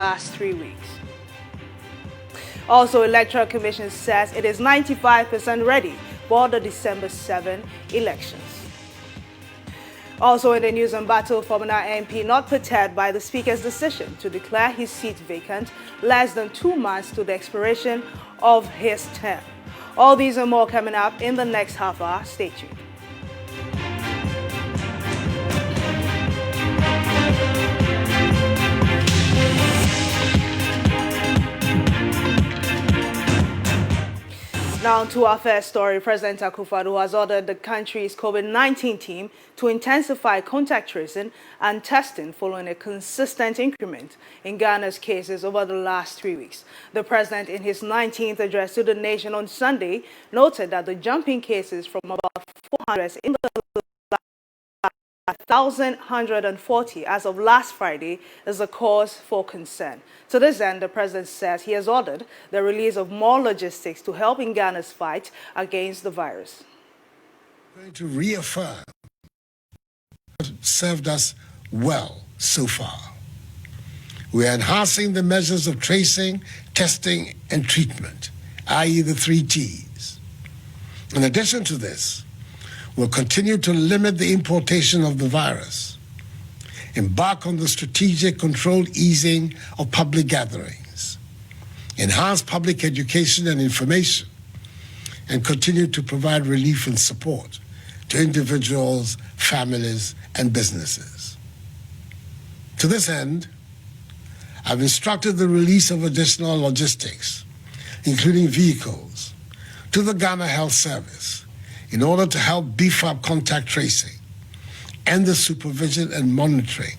last 3 weeks. Also, Electoral Commission says it is 95% ready for the December 7 elections. Also in the news and battle, Fomena MP not perturbed by the Speaker's decision to declare his seat vacant less than 2 months to the expiration of his term. All these and more coming up in the next half hour. Stay tuned. Now to our first story. President Akufo-Addo has ordered the country's COVID-19 team to intensify contact tracing and testing following a consistent increment in Ghana's cases over the last 3 weeks. The president, in his 19th address to the nation on Sunday, noted that the jump in cases from about 400 in the 1,140 as of last Friday is a cause for concern. To this end, the president says he has ordered the release of more logistics to help in Ghana's fight against the virus. I'm going to reaffirm what served us well so far. We are enhancing the measures of tracing, testing, and treatment, i.e. the 3 T's. In addition to this, we'll continue to limit the importation of the virus, embark on the strategic controlled easing of public gatherings, enhance public education and information, and continue to provide relief and support to individuals, families, and businesses. To this end, I've instructed the release of additional logistics, including vehicles, to the Ghana Health Service, in order to help beef up contact tracing and the supervision and monitoring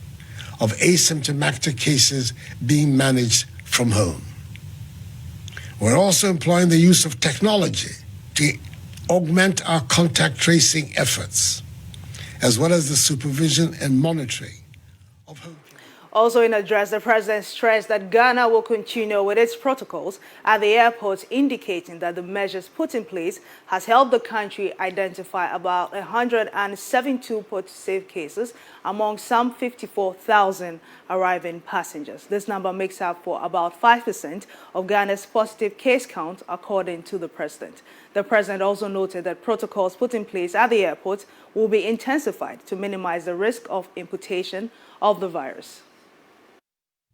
of asymptomatic cases being managed from home. We're also employing the use of technology to augment our contact tracing efforts, as well as the supervision and monitoring of home. Also in address, the president stressed that Ghana will continue with its protocols at the airports, indicating that the measures put in place has helped the country identify about 172 positive cases among some 54,000 arriving passengers. This number makes up for about 5% of Ghana's positive case count, according to the president. The president also noted that protocols put in place at the airports will be intensified to minimize the risk of importation of the virus.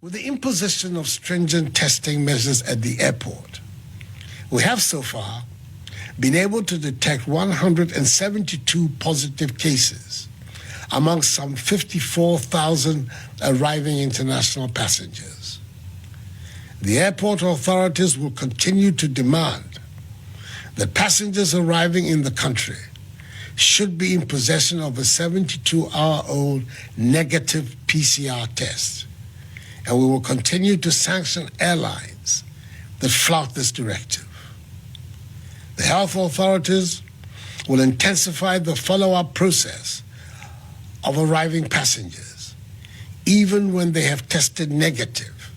With the imposition of stringent testing measures at the airport, we have so far been able to detect 172 positive cases among some 54,000 arriving international passengers. The airport authorities will continue to demand that passengers arriving in the country should be in possession of a 72-hour-old negative PCR test. And we will continue to sanction airlines that flout this directive. The health authorities will intensify the follow-up process of arriving passengers, even when they have tested negative,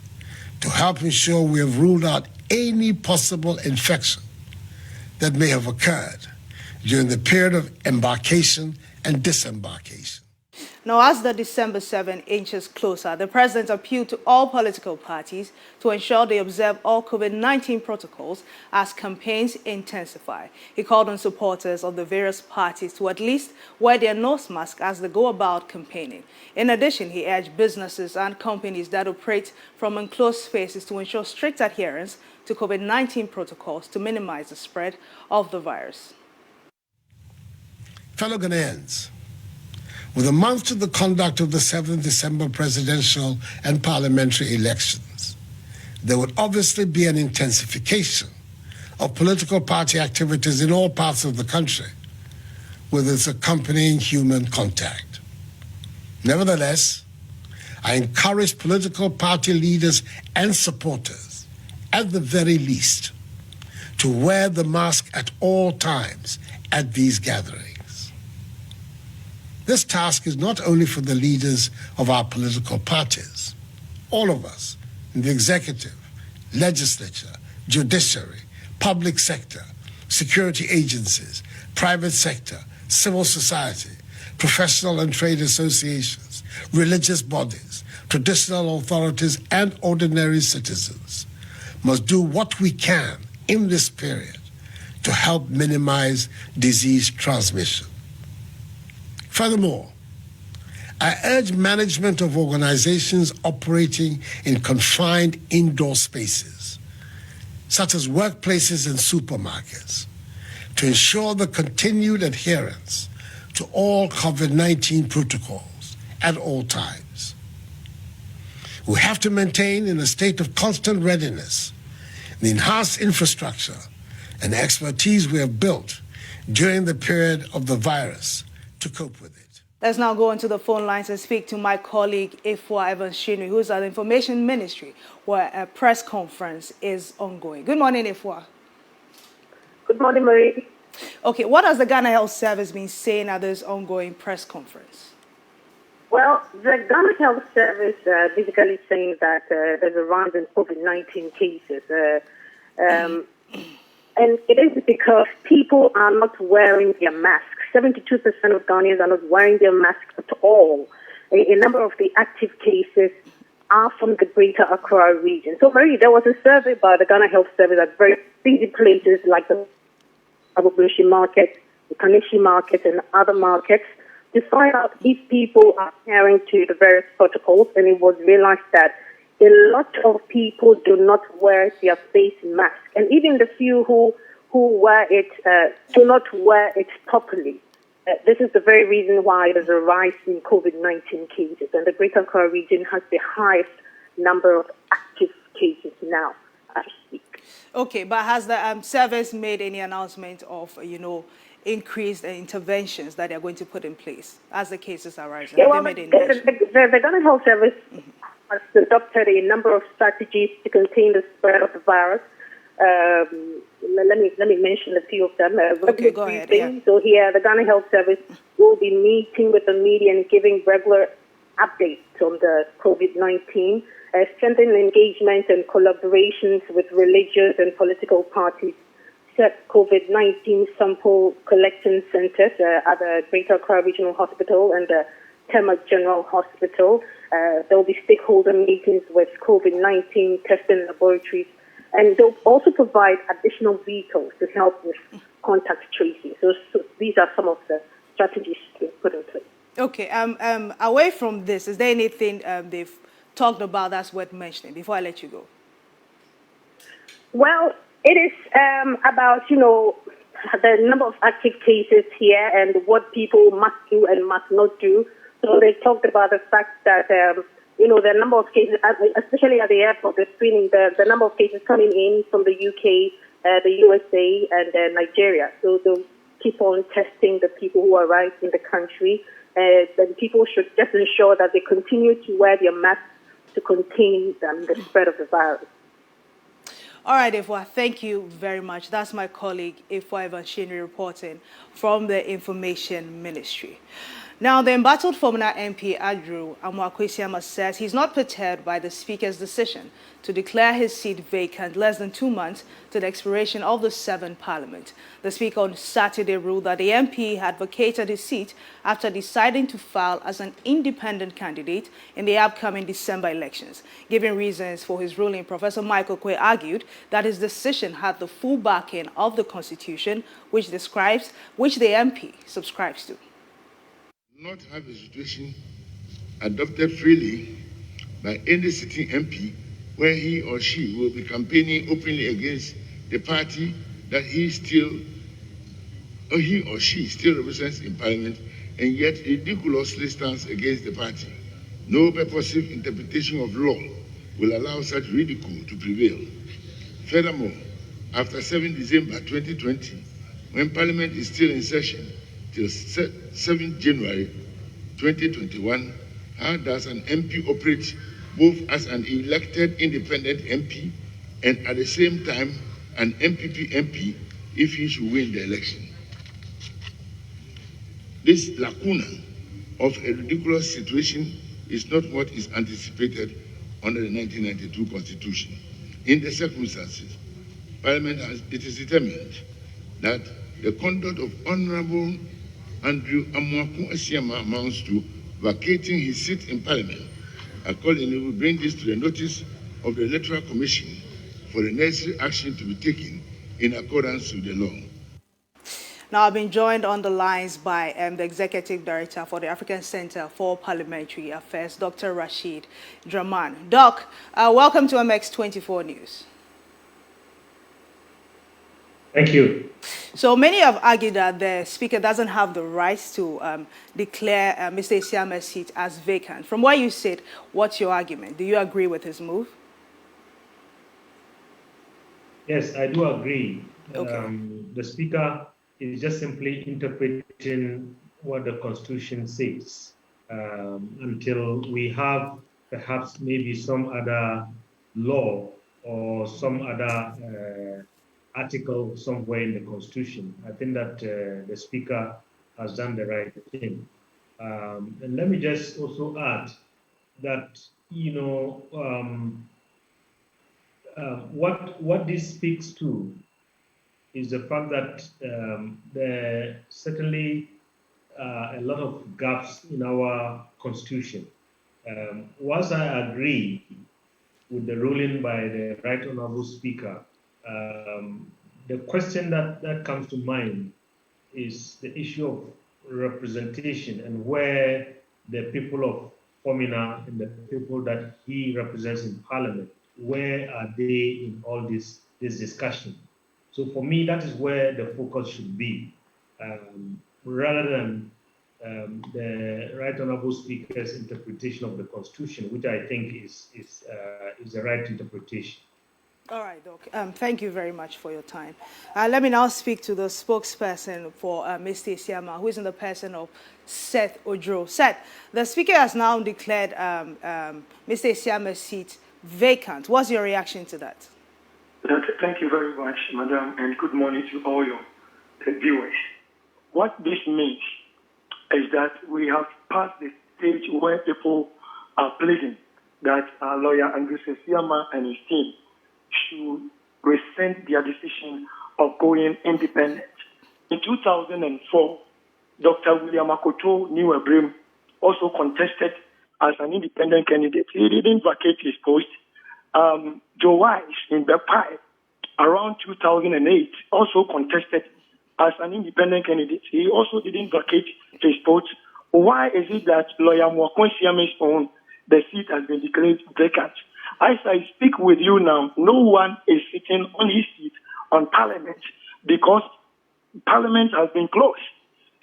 to help ensure we have ruled out any possible infection that may have occurred during the period of embarkation and disembarkation. Now, as the December 7 inches closer, the president appealed to all political parties to ensure they observe all COVID-19 protocols as campaigns intensify. He called on supporters of the various parties to at least wear their nose mask as they go about campaigning. In addition, he urged businesses and companies that operate from enclosed spaces to ensure strict adherence to COVID-19 protocols to minimize the spread of the virus. Fellow Ghanaians, with a month to the conduct of the 7th December presidential and parliamentary elections, there would obviously be an intensification of political party activities in all parts of the country, with its accompanying human contact. Nevertheless, I encourage political party leaders and supporters, at the very least, to wear the mask at all times at these gatherings. This task is not only for the leaders of our political parties. All of us in the executive, legislature, judiciary, public sector, security agencies, private sector, civil society, professional and trade associations, religious bodies, traditional authorities, and ordinary citizens must do what we can in this period to help minimize disease transmission. Furthermore, I urge management of organizations operating in confined indoor spaces, such as workplaces and supermarkets, to ensure the continued adherence to all COVID-19 protocols at all times. We have to maintain in a state of constant readiness the enhanced infrastructure and expertise we have built during the period of the virus to cope with it. Let's now go into the phone lines and speak to my colleague, Ifwa Evans-Shinui, who's at the Information Ministry, where a press conference is ongoing. Good morning, Ifwa. Good morning, Marie. Okay, what has the Ghana Health Service been saying at this ongoing press conference? Well, the Ghana Health Service basically saying that there's a rise in COVID-19 cases. And it is because people are not wearing their masks. 72% of Ghanaians are not wearing their masks at all. A number of the active cases are from the Greater Accra region. So, Marie, there was a survey by the Ghana Health Service at very busy places like the Abubushi market, the Kanishi market, and other markets to find out if people are adhering to the various protocols. And it was realized that a lot of people do not wear their face mask. And even the few who wear it do not wear it properly. This is the very reason why there's a rise in COVID-19 cases. And the Greater Accra region has the highest number of active cases now, as we speak. Okay, but has the service made any announcement of, increased interventions that they're going to put in place as the cases arise? Yeah, well, the Ghana Health Service has adopted a number of strategies to contain the spread of the virus. Let me mention a few of them. Okay, go ahead. Yeah. So here, the Ghana Health Service will be meeting with the media and giving regular updates on the COVID-19, strengthening engagement and collaborations with religious and political parties, set COVID-19 sample collection centers at the Greater Accra Regional Hospital and the Tema General Hospital. There will be stakeholder meetings with COVID-19 testing laboratories, and they'll also provide additional vehicles to help with contact tracing. So these are some of the strategies to put in place. Okay. Away from this, is there anything they've talked about that's worth mentioning before I let you go? Well, it is about, the number of active cases here and what people must do and must not do. So they talked about the fact that, the number of cases, especially at the airport, the screening, the number of cases coming in from the UK, the USA, and Nigeria. So they'll keep on testing the people who arrive in the country. Then people should just ensure that they continue to wear their masks to contain the spread of the virus. All right, Ifwa, thank you very much. That's my colleague, Ifwa Evans-Shinui, reporting from the Information Ministry. Now, the embattled Fomena MP, Adru Amwakwesiama, says he's not perturbed by the Speaker's decision to declare his seat vacant less than 2 months to the expiration of the 7th Parliament. The Speaker on Saturday ruled that the MP had vacated his seat after deciding to file as an independent candidate in the upcoming December elections. Giving reasons for his ruling, Professor Michael Kwe argued that his decision had the full backing of the Constitution, which the MP subscribes to. Not have a situation adopted freely by any sitting MP where he or she will be campaigning openly against the party that he or she still represents in Parliament and yet ridiculously stands against the party. No purposive interpretation of law will allow such ridicule to prevail. Furthermore, after 7 December 2020, when Parliament is still in session, till 7 January 2021, how does an MP operate both as an elected independent MP and at the same time an MPP MP if he should win the election? This lacuna of a ridiculous situation is not what is anticipated under the 1992 Constitution. In the circumstances, Parliament is determined that the conduct of honorable Andrew Amoako Asiama amounts to vacating his seat in Parliament. Accordingly, we bring this to the notice of the Electoral Commission for the necessary action to be taken in accordance with the law. Now, I've been joined on the lines by the Executive Director for the African Center for Parliamentary Affairs, Dr. Rashid Draman. Doc, welcome to MX24 News. Thank you. So many have argued that the Speaker doesn't have the right to declare Mr. Isiama's seat as vacant. From where you sit, what's your argument? Do you agree with his move? Yes, I do agree. Okay. The Speaker is just simply interpreting what the Constitution says until we have perhaps maybe some other law or some other article somewhere in the Constitution. I think that the Speaker has done the right thing. And let me just also add that, what this speaks to is the fact that there are certainly a lot of gaps in our Constitution. Whilst I agree with the ruling by the Right Honourable Speaker, the question that comes to mind is the issue of representation and where the people of Fomena and the people that he represents in Parliament, where are they in all this discussion? So for me, that is where the focus should be, rather than the Right Honourable Speaker's interpretation of the Constitution, which I think is the right interpretation. All right, Doc. Thank you very much for your time. Let me now speak to the spokesperson for Mr. Isiama, who is in the person of Seth Odro. Seth, the Speaker has now declared Mr. Isiama's seat vacant. What's your reaction to that? Thank you very much, Madam, and good morning to all your viewers. What this means is that we have passed the stage where people are pleading that our lawyer Andrew Isiama and his team should rescind their decision of going independent. In 2004, Dr. William Akoto Niwebrim also contested as an independent candidate. He didn't vacate his post. Joe Wise in Bepai around 2008 also contested as an independent candidate. He also didn't vacate his post. Why is it that lawyer Mwakon Siame's own, the seat has been declared vacant? As I speak with you now, no one is sitting on his seat on Parliament because Parliament has been closed.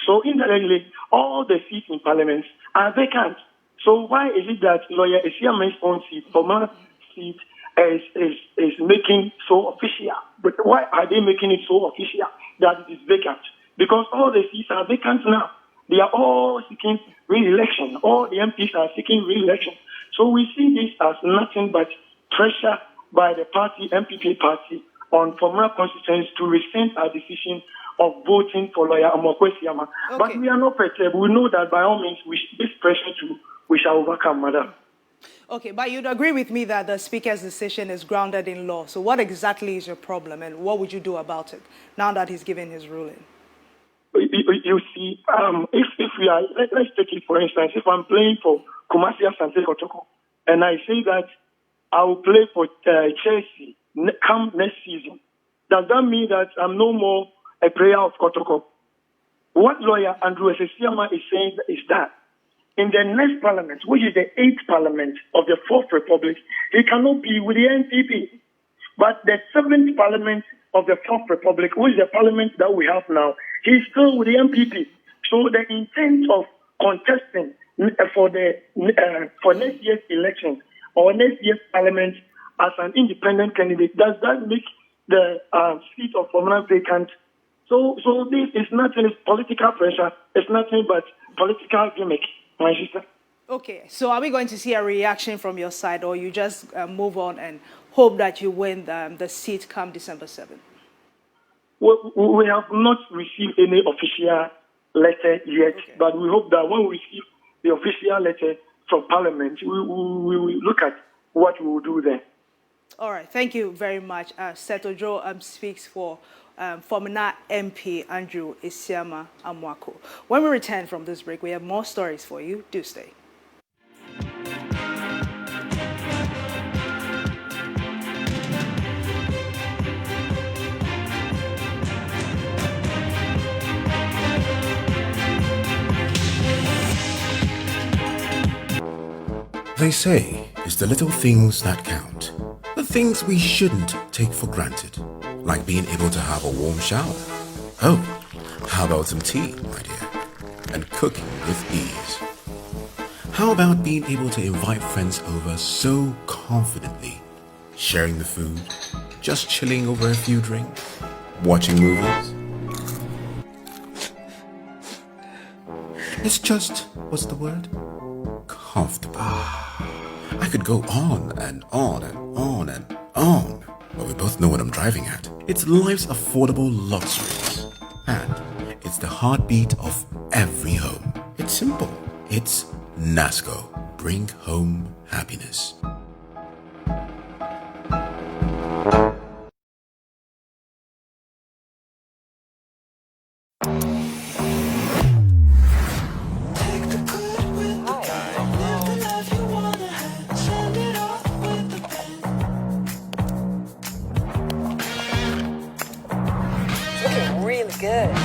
So indirectly, all the seats in Parliament are vacant. So why is it that lawyer Isiama's own seat, Fomena seat, is making so official? But why are they making it so official that it is vacant? Because all the seats are vacant now. They are all seeking re-election. All the MPs are seeking re-election. So we see this as nothing but pressure by the party, MPP party, on Fomena constituents to rescind our decision of voting for lawyer Amoako Isiama. Okay. But we are not perturbed. We know that by all means, this pressure we shall overcome, Madam. Okay, but you'd agree with me that the Speaker's decision is grounded in law. So what exactly is your problem and what would you do about it now that he's given his ruling? You see, if we are, let's take it for instance, if I'm playing for Kumasi Asante Kotoko and I say that I will play for Chelsea come next season, does that mean that I'm no more a player of Kotoko? What lawyer Andrew Isiama is saying is that in the next parliament, which is the 8th parliament of the 4th Republic, he cannot be with the NPP. But the 7th parliament of the 4th Republic, which is the parliament that we have now, he's still with the NPP. So the intent of contesting for next year's election or next year's parliament as an independent candidate, does that make the seat of Fomena vacant? So this is nothing, it's political pressure. It's nothing but political gimmick, my sister. Okay, so are we going to see a reaction from your side or you just move on and hope that you win the seat come December 7th? We have not received any official letter yet, okay. But we hope that when we receive the official letter from Parliament, we will look at what we will do then. All right, thank you very much. Setojo speaks for Fomena MP Andrew Isiama Amwako. When we return from this break, we have more stories for you. Do stay. They say it's the little things that count. The things we shouldn't take for granted. Like being able to have a warm shower. Oh, how about some tea, my dear? And cooking with ease. How about being able to invite friends over so confidently? Sharing the food, just chilling over a few drinks, watching movies. It's just, what's the word? Comfortable. I could go on and on and on and on, but we both know what I'm driving at. It's life's affordable luxuries, and it's the heartbeat of every home. It's simple. It's NASCO. Bring home happiness. Good.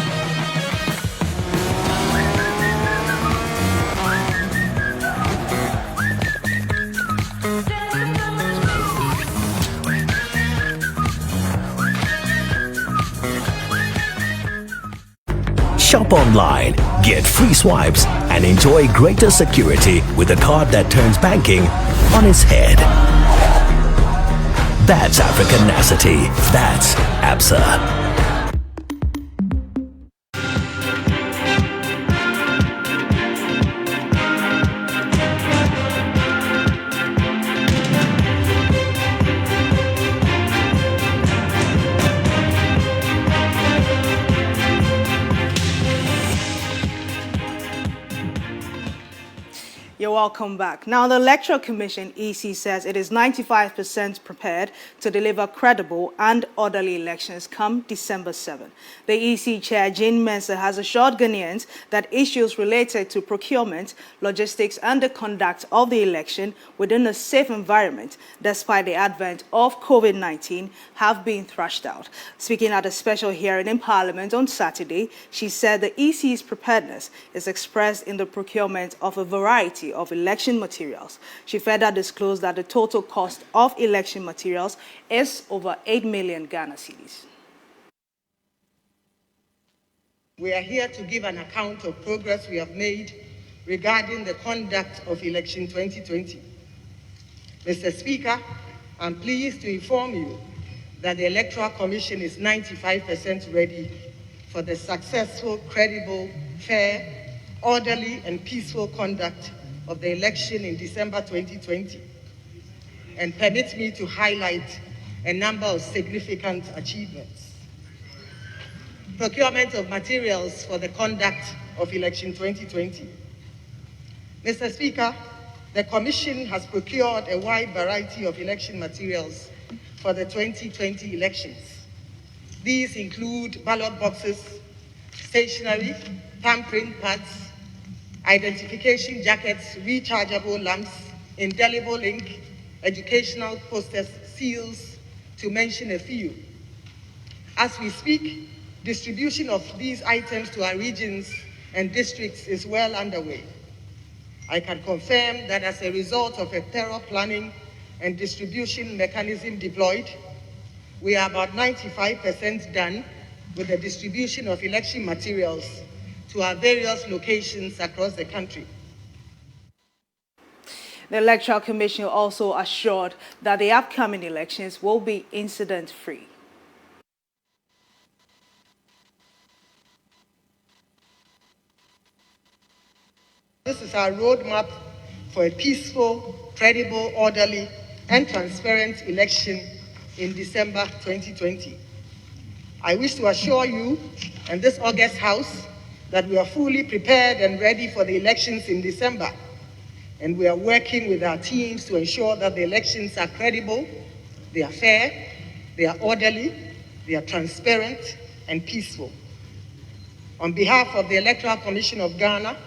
Shop online, get free swipes, and enjoy greater security with a card that turns banking on its head. That's Africanacity. That's ABSA. You're welcome back. Now, the Electoral Commission, EC, says it is 95% prepared to deliver credible and orderly elections come December 7. The EC chair, Jean Mensah, has assured Ghanaians that issues related to procurement, logistics, and the conduct of the election within a safe environment, despite the advent of COVID-19, have been thrashed out. Speaking at a special hearing in Parliament on Saturday, she said the EC's preparedness is expressed in the procurement of a variety of election materials. She further disclosed that the total cost of election materials is over 8 million Ghana cedis. We are here to give an account of progress we have made regarding the conduct of election 2020. Mr. Speaker, I'm pleased to inform you that the Electoral Commission is 95% ready for the successful, credible, fair, orderly, and peaceful conduct of the election in December 2020, and permit me to highlight a number of significant achievements. Procurement of materials for the conduct of election 2020. Mr. Speaker, the Commission has procured a wide variety of election materials for the 2020 elections. These include ballot boxes, stationery, tampering pads, identification jackets, rechargeable lamps, indelible ink, educational posters, seals, to mention a few. As we speak, distribution of these items to our regions and districts is well underway. I can confirm that as a result of a thorough planning and distribution mechanism deployed, we are about 95% done with the distribution of election materials to our various locations across the country. The Electoral Commission also assured that the upcoming elections will be incident-free. This is our roadmap for a peaceful, credible, orderly, and transparent election in December 2020. I wish to assure you and this August House that we are fully prepared and ready for the elections in December, and we are working with our teams to ensure that the elections are credible, They are fair, they are orderly, they are transparent and peaceful. On behalf of the Electoral Commission of Ghana,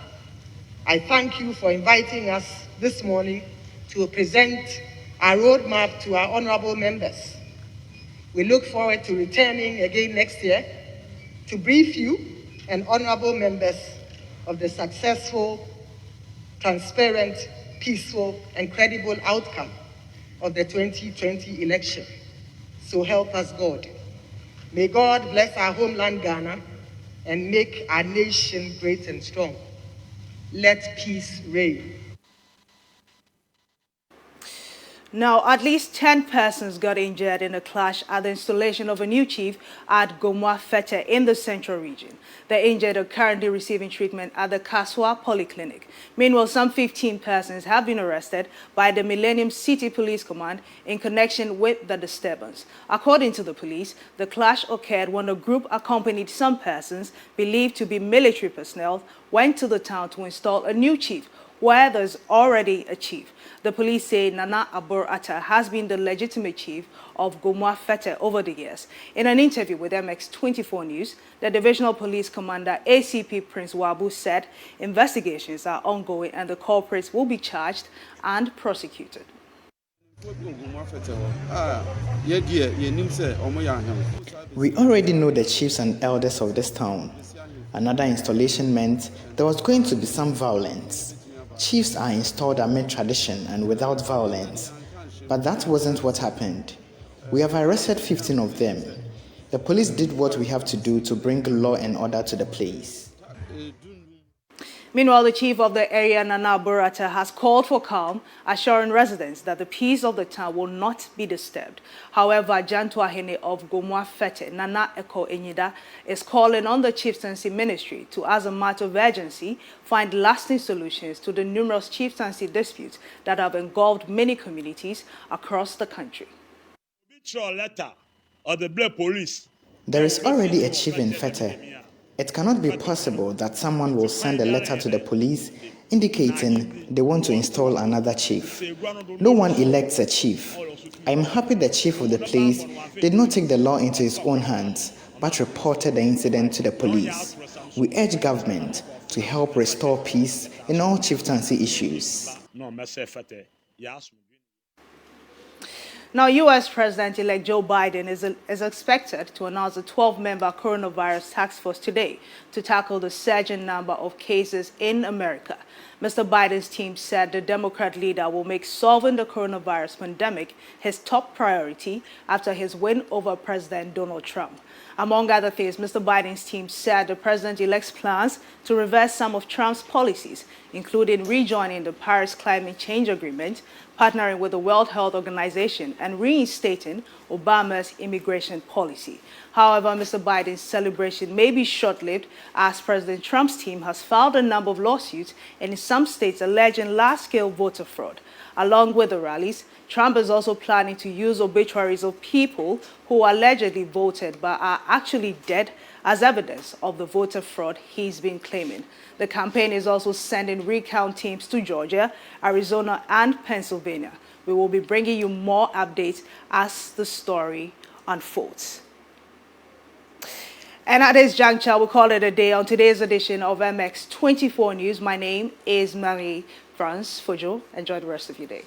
I thank you for inviting us this morning to present our roadmap to our honorable members. We look forward to returning again next year to brief you and honorable members of the successful, transparent, peaceful, and credible outcome of the 2020 election. So help us God. May God bless our homeland Ghana and make our nation great and strong. Let peace reign. Now, at least 10 persons got injured in a clash at the installation of a new chief at Gomwa Fete in the central region. The injured are currently receiving treatment at the Kaswa Polyclinic. Meanwhile, some 15 persons have been arrested by the Millennium City Police Command in connection with the disturbance. According to the police, the clash occurred when a group accompanied some persons believed to be military personnel went to the town to install a new chief where there's already a chief. The police say Nana Abur Atta has been the legitimate chief of Gomwa Fete over the years. In an interview with MX24 News, the Divisional Police Commander ACP Prince Wabu said investigations are ongoing and the culprits will be charged and prosecuted. We already know the chiefs and elders of this town. Another installation meant there was going to be some violence. Chiefs are installed amid tradition and without violence. But that wasn't what happened. We have arrested 15 of them. The police did what we have to do to bring law and order to the place. Meanwhile, the chief of the area, Nana Burata, has called for calm, assuring residents that the peace of the town will not be disturbed. However, Jantuahene of Gomwa Fete, Nana Eko Enyida, is calling on the chieftaincy ministry to, as a matter of urgency, find lasting solutions to the numerous chieftaincy disputes that have engulfed many communities across the country. There is already a chief in Fete. It cannot be possible that someone will send a letter to the police indicating they want to install another chief. No one elects a chief. I am happy the chief of the place did not take the law into his own hands, but reported the incident to the police. We urge government to help restore peace in all chieftaincy issues. Now, U.S. President-elect Joe Biden is expected to announce a 12-member coronavirus task force today to tackle the surging number of cases in America. Mr. Biden's team said the Democrat leader will make solving the coronavirus pandemic his top priority after his win over President Donald Trump. Among other things, Mr. Biden's team said the president-elect's plans to reverse some of Trump's policies, including rejoining the Paris Climate Change Agreement, partnering with the World Health Organization, and reinstating Obama's immigration policy. However, Mr. Biden's celebration may be short-lived as President Trump's team has filed a number of lawsuits in some states alleging large-scale voter fraud. Along with the rallies, Trump is also planning to use obituaries of people who allegedly voted but are actually dead as evidence of the voter fraud he's been claiming. The campaign is also sending recount teams to Georgia, Arizona, and Pennsylvania. We will be bringing you more updates as the story unfolds. And at this juncture, we'll call it a day on today's edition of MX24 News. My name is Marie France Fujo. Enjoy the rest of your day.